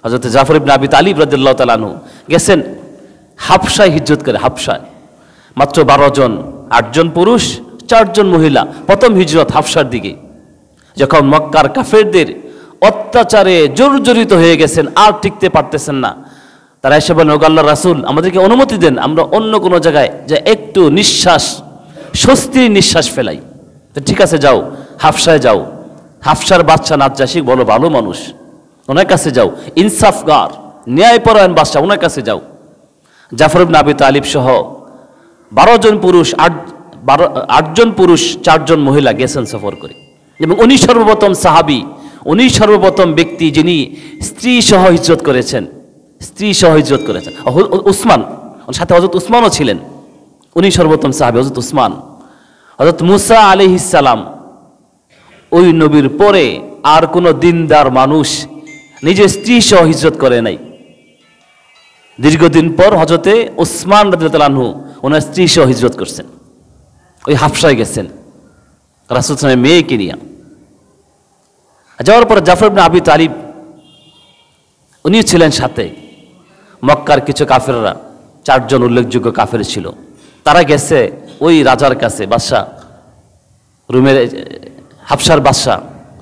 হযরত জাফর ইবনে আবি তালিব রাদিয়াল্লাহু তাআলা আনহু গেছেন হাবশায় হিজরত করে। হাবশায় মাত্র 12 জন, 8 জন পুরুষ 4 জন মহিলা, প্রথম হিজরত হাবশার দিকে। যখন মক্কার কাফেরদের অত্যাচারে জর্জরিত হয়ে গেছেন, আর টিকতে পারতেছেন না, তারা এসে বলেন, ওগো আল্লাহর রাসূল, আমাদেরকে অনুমতি দেন, আমরা অন্য কোনো জায়গায় যে একটু নিঃশ্বাস, স্বস্তির নিঃশ্বাস ফেলাই। ঠিক আছে, যাও, হাবশায় যাও। হাবশার বাদশা নাজ্জাশী বলো ভালো মানুষ, ওনার কাছে যাও, ইনসাফগার ন্যায়পরায়ণ বাদশা, ওনার কাছে যাও। জাফর ইবনে আবি তালিব সহ 12 জন পুরুষ, 8 জন পুরুষ 4 জন মহিলা গেছেন সফর করে। এবং উনি সর্বপ্রথম সাহাবী, উনি সর্বপ্রথম ব্যক্তি যিনি স্ত্রী সহ হিজরত করেছেন। স্ত্রী সহ হিজরত করেছেন। উসমান, ওর সাথে হযরত উসমানও ছিলেন, উনি সর্বপ্রথম সাহাবী হযরত উসমান। হযরত মুসা আলাইহিস সালাম, ওই নবীর পরে আর কোনো দিনদার মানুষ নিজের স্ত্রী সহ হিজরত করে নাই। দীর্ঘদিন পর হযরতে উসমান রাদিয়াল্লাহু আনহু ওনার স্ত্রী সহ হিজরত করছেন, ওই হাবশায় গেছেন রাসূল সাল্লাল্লাহু আলাইহি ওয়াসাল্লামের মেয়েকে নিয়ে। যাওয়ার পর জাফর ইবনে আবি তালিব উনি ছিলেন সাথে। মক্কার কিছু কাফেররা, 4 জন উল্লেখযোগ্য কাফের ছিল, তারা গেছে ওই রাজার কাছে, বাদশাহ রুমের হাবশার বাদশাহ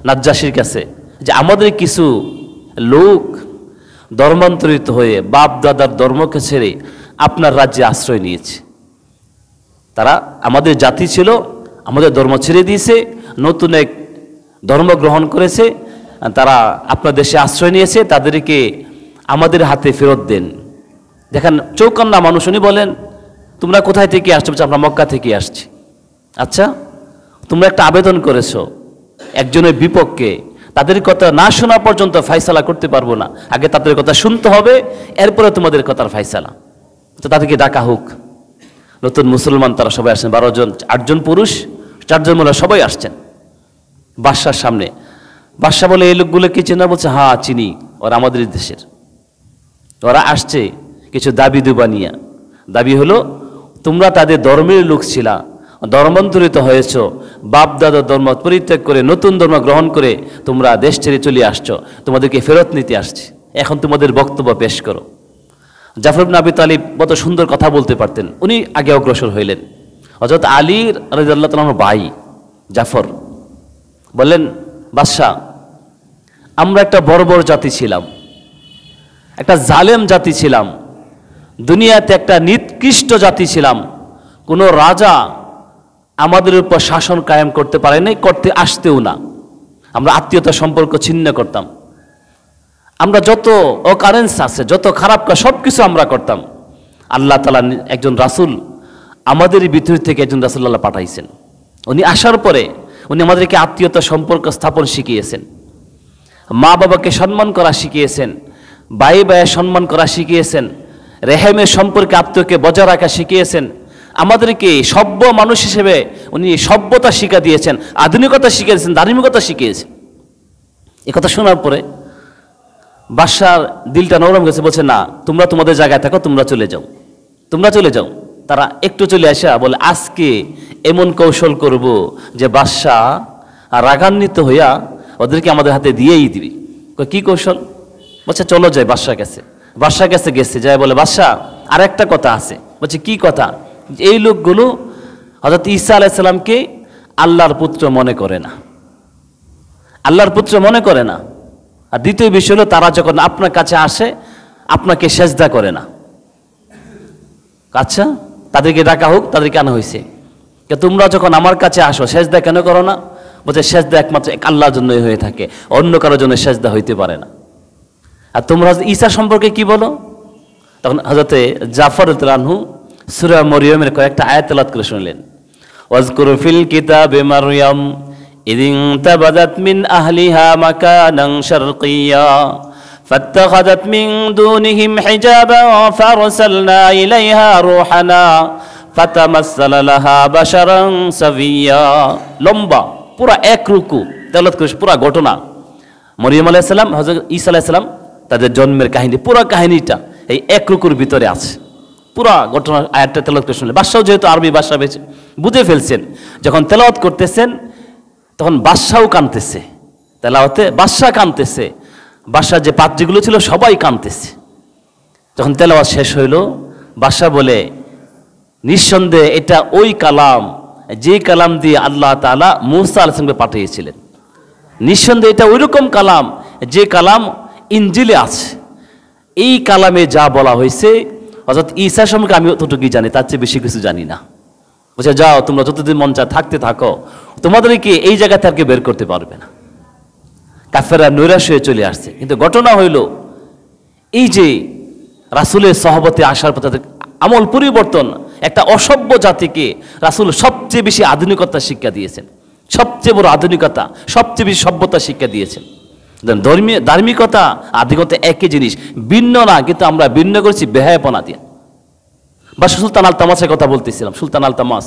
নাজ্জাশীর কাছে, যে আমাদের কিছু লোক ধর্মান্তরিত হয়ে বাপ দাদার ধর্মকে ছেড়ে আপনার রাজ্যে আশ্রয় নিয়েছে। তারা আমাদের জাতি ছিল, আমাদের ধর্ম ছেড়ে দিয়েছে, নতুন এক ধর্ম গ্রহণ করেছে, তারা আপনার দেশে আশ্রয় নিয়েছে, তাদেরকে আমাদের হাতে ফেরত দেন। দেখেন চৌকান্না মানুষ, উনি বলেন, তোমরা কোথায় থেকে আসছো? আমরা মক্কা থেকে আসছি। আচ্ছা, তোমরা একটা আবেদন করেছো একজনের বিপক্ষে, তাদের কথা না শোনা পর্যন্ত ফাইসালা করতে পারবো না, আগে তাদের কথা শুনতে হবে, এরপরে তোমাদের কথার ফাইসালা। তো তাদেরকে ডাকা হোক। নতুন মুসলমান তারা সবাই আসছেন, 12 জন, 8 জন পুরুষ 4 জন মহিলা, সবাই আসছেন বাদশার সামনে। বাদশা বলে, এই লোকগুলো কি চেনা? বলছে, হ্যাঁ চিনি, ওরা আমাদের দেশের। ওরা আসছে কিছু দাবি দুবা নিয়ে। দাবি হলো, তোমরা তাদের ধর্মের লোক ছিলা, ধর্মান্তরিত হয়েছ, বাপ দাদার ধর্ম পরিত্যাগ করে নতুন ধর্ম গ্রহণ করে তোমরা দেশ ছেড়ে চলে আসছো, তোমাদেরকে ফেরত নিতে আসছে, এখন তোমাদের বক্তব্য পেশ করো। জাফর ইবনে আবি তালিব কত সুন্দর কথা বলতে পারতেন, উনি আগে অগ্রসর হইলেন। হযরত আলী রাদিয়াল্লাহু তাআলার ভাই জাফর বললেন, বাদশাহ, আমরা একটা বর্বর জাতি ছিলাম, একটা জালেম জাতি ছিলাম, দুনিয়াতে একটা নিকৃষ্ট জাতি ছিলাম, কোনো রাজা আমাদের উপর শাসন কায়েম করতে পারে নাই, করতে আসতেও না। আমরা আত্মীয়তা সম্পর্ক ছিন্ন করতাম, আমরা যত অকারেন্স আছে, যত খারাপ কাজ সব কিছু আমরা করতাম। আল্লাহ তাআলা একজন রাসূল আমাদের ভিতর থেকে একজন রাসূল আল্লাহ পাঠাইছেন। উনি আসার পরে উনি আমাদেরকে আত্মীয়তা সম্পর্ক স্থাপন শিখিয়েছেন, মা বাবাকে সম্মান করা শিখিয়েছেন, ভাই ভাইয়ের সম্মান করা শিখিয়েছেন, রেহেমের সম্পর্কে আত্মীয়কে বজায় রাখা শিখিয়েছেন। আমাদেরকে সভ্য মানুষ হিসেবে উনি সভ্যতা শিক্ষা দিয়েছেন, আধুনিকতা শিখিয়েছেন, ধার্মিকতা শিখিয়েছেন। এ কথা শোনার পরে বাদশার দিলটা নরম গেছে, বলছে, না, তোমরা তোমাদের জায়গায় থাকো, তোমরা চলে যাও, তোমরা চলে যাও। তারা একটু চলে আসা বলে, আজকে এমন কৌশল করব যে বাদশাহ রাগান্বিত হইয়া ওদেরকে আমাদের হাতে দিয়েই দিবি। কি কৌশল? বলছে, চলো যাই বাদশার কাছে। বাদশার কাছে গেছে, যায় বলে, বাদশাহ আর একটা কথা আছে। বলছে, কি কথা? এই লোকগুলো হযরত ঈসা আলাইহিস সালামকে আল্লাহর পুত্র মনে করে না, আল্লাহর পুত্র মনে করে না। আর দ্বিতীয় বিষয় হলো, তারা যখন আপনার কাছে আসে আপনাকে সেজদা করে না। আচ্ছা, তাদেরকে ডাকা হোক, তাদেরকে আনা হয়েছে। তোমরা যখন আমার কাছে আসো সেজদা কেন করো না? বলছে, সেজদা একমাত্র এক আল্লাহর জন্যই হয়ে থাকে, অন্য কারোর জন্য সেজদা হইতে পারে না। আর তোমরা ঈসা সম্পর্কে কি বলো? তখন হযরতে জাফর রাদিয়াল্লাহু আনহু সূরা মরিয়মের কয়েকটা আয়াত তেলাওয়াত করে শুনলেন। ওয়াজকুর ফিল কিতাবে মারইয়াম ইদিন তাবাদাত মিন আহলিহা মাকানান শারকিয়্যা ফাত্তাখাযাত মিন দুনিহিম হিজাবান ফারসালনা ইলাইহা রূহানা ফাতামাসসালা লাহা বাশারান সাবিয়্যা। লম্বা পুরা এক রুকু তেলাওয়াত করে পুরা ঘটনা, মরিয়ম আলাইহিস সালাম, হযরত ঈসা আলাইহিস সালাম, তাদের জন্মের কাহিনী, পুরা কাহিনীটা এই এক রুকুর ভিতরে আছে। পুরা ঘটনা আয়াতটা তেলাওয়াত করে শুনলেন। বাদশাও যেহেতু আরবি ভাষা বুঝে ফেলছেন, যখন তেলাওয়াত করতেছেন তখন বাদশাও কাঁদতেছে, তেলাওয়াতে বাদশা কাঁদতেছে, বাদশার যে পাত্রীগুলো ছিল সবাই কাঁদতেছে। যখন তেলাওয়াত শেষ হইল, বাদশা বলে, নিঃসন্দেহে এটা ওই কালাম যে কালাম দিয়ে আল্লাহ তাআলা মূসা আলাইহিস সালামকে পাঠিয়েছিলেন। নিঃসন্দেহে এটা ওইরকম কালাম যে কালাম ইনজিলে আছে। এই কালামে যা বলা হয়েছে, অর্থাৎ ঈসা সম্পর্কে আমি অতটুকুই জানি, তার চেয়ে বেশি কিছু জানি না। বলছে, যাও তোমরা যতদিন মন চায় থাকতে থাকো, তোমাদেরকে এই জায়গা থেকে বের করতে পারবে না। কাফেররা নৈরাশ হয়ে চলে আসছে। কিন্তু ঘটনা হইল, এই যে রাসূলের সহবতে আসার পর তাদের আমল পরিবর্তন, একটা অসভ্য জাতিকে রাসূল সবচেয়ে বেশি আধুনিকতার শিক্ষা দিয়েছেন, সবচেয়ে বড় আধুনিকতা, সবচেয়ে বেশি সভ্যতার শিক্ষা দিয়েছেন। ধার্মিকতা আধুনিকতা একই জিনিস, ভিন্ন না, কিন্তু আমরা ভিন্ন করেছি বেহায়াপনা দিয়ে। বা সুলতান আল তামাসের কথা বলতেছিলাম, সুলতান আল তামাস